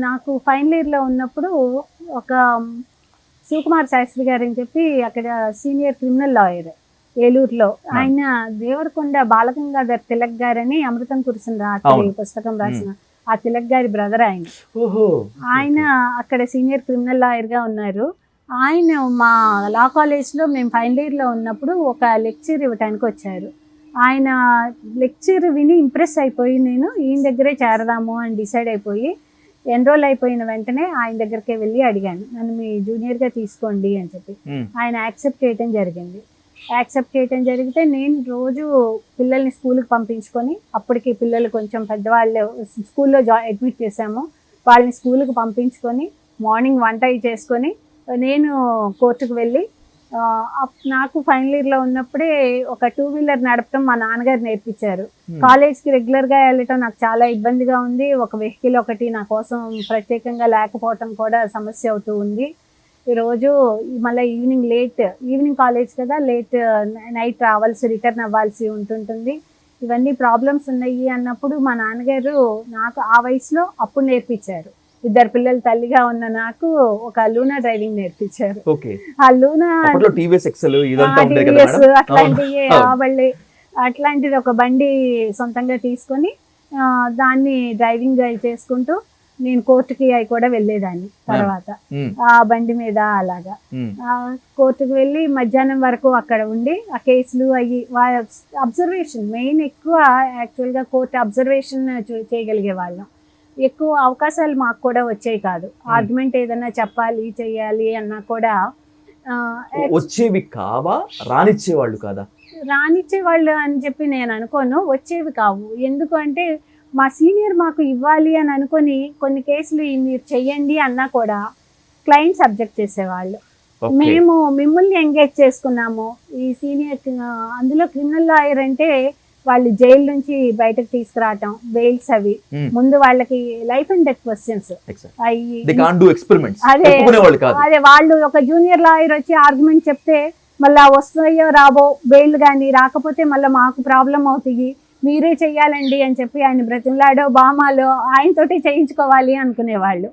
నాకు ఫైనల్ ఇయర్లో ఉన్నప్పుడు ఒక శివకుమార్ శాస్త్రి గారు అని చెప్పి అక్కడ సీనియర్ క్రిమినల్ లాయర్ ఏలూరులో, ఆయన దేవరకొండ బాలగంగాధర్ తిలక్ గారని అమృతం కురిసిన రాత్రి పుస్తకం రాసిన ఆ తిలక్ గారి బ్రదర్ ఆయన. ఆయన అక్కడ సీనియర్ క్రిమినల్ లాయర్ గా ఉన్నారు. ఆయన మా లా కాలేజ్లో మేము ఫైనల్ ఇయర్లో ఉన్నప్పుడు ఒక లెక్చర్ ఇవ్వటానికి వచ్చారు. ఆయన లెక్చర్ విని ఇంప్రెస్ అయిపోయి నేను ఈయన దగ్గరే చేరదాము అని డిసైడ్ అయిపోయి ఎన్రోల్ అయిపోయిన వెంటనే ఆయన దగ్గరికే వెళ్ళి అడిగాను, నన్ను మీ జూనియర్గా తీసుకోండి అని చెప్పి. ఆయన యాక్సెప్ట్ చేయటం జరిగింది. యాక్సెప్ట్ చేయటం జరిగితే నేను రోజు పిల్లల్ని స్కూల్కి పంపించుకొని, అప్పటికి పిల్లలు కొంచెం పెద్దవాళ్ళు స్కూల్లో అడ్మిట్ చేశాము, వాళ్ళని స్కూల్కి పంపించుకొని మార్నింగ్ వంట చేసుకొని నేను కోర్టుకు వెళ్ళి, నాకు ఫైనల్ ఇయర్లో ఉన్నప్పుడే ఒక 2 వీలర్ నడపడం మా నాన్నగారు నేర్పించారు. కాలేజ్కి రెగ్యులర్గా వెళ్ళటం నాకు చాలా ఇబ్బందిగా ఉంది. ఒక వెహికల్ ఒకటి నా కోసం ప్రత్యేకంగా లేకపోవటం కూడా సమస్య అవుతూ ఉంది. ఈరోజు మళ్ళీ ఈవినింగ్ కాలేజ్ కదా, నైట్ రిటర్న్ అవ్వాల్సి ఉంటుంటుంది. ఇవన్నీ ప్రాబ్లమ్స్ ఉన్నాయి అన్నప్పుడు మా నాన్నగారు నాకు ఆ వయసులో అప్పుడు నేర్పించారు. 2 పిల్లల తల్లిగా ఉన్న నాకు ఒక లూనా డ్రైవింగ్ నేర్పించారు. ఆ లూనా అట్లాంటిది ఒక బండి సొంతంగా తీసుకొని దాన్ని డ్రైవింగ్ చేసుకుంటూ నేను కోర్టుకి అవి కూడా వెళ్ళేదాన్ని. తర్వాత ఆ బండి మీద అలాగా కోర్టుకు వెళ్ళి మధ్యాహ్నం వరకు అక్కడ ఉండి ఆ కేసులు అవి అబ్జర్వేషన్ మెయిన్ ఎక్కువ యాక్చువల్గా కోర్టు అబ్జర్వేషన్ చేయగలిగే వాళ్ళం. ఎక్కువ అవకాశాలు మాకు కూడా వచ్చేవి కాదు. ఆర్గ్యుమెంట్ ఏదైనా చెప్పాలి చెయ్యాలి అన్నా కూడా వచ్చేవి కావా, రానిచ్చేవాళ్ళు కాదా? రానిచ్చేవాళ్ళు అని చెప్పి నేను అనుకోను, వచ్చేవి కావు. ఎందుకు అంటే మా సీనియర్ మాకు ఇవ్వాలి అని అనుకొని కొన్ని కేసులు మీరు చెయ్యండి అన్నా కూడా క్లయింట్స్ అబ్జెక్ట్ చేసేవాళ్ళు. మేము మిమ్మల్ని ఎంగేజ్ చేసుకున్నాము ఈ సీనియర్, అందులో క్రిమినల్ లాయర్ అంటే వాళ్ళు జైలు నుంచి బయటకు తీసుకురావటం, బెయిల్స్ అవి ముందు వాళ్ళకి లైఫ్ అండ్ డెత్ క్వశ్చన్స్. అదే వాళ్ళు ఒక జూనియర్ లాయర్ వచ్చి ఆర్గ్యుమెంట్ చెప్తే మళ్ళీ వస్తాయో రాబో బెయిల్ కానీ రాకపోతే మళ్ళీ మాకు ప్రాబ్లం అవుతాయి, మీరే చెయ్యాలండి అని చెప్పి ఆయన బ్రతిమలాడో బామాలో ఆయనతోటి చేయించుకోవాలి అనుకునేవాళ్ళు.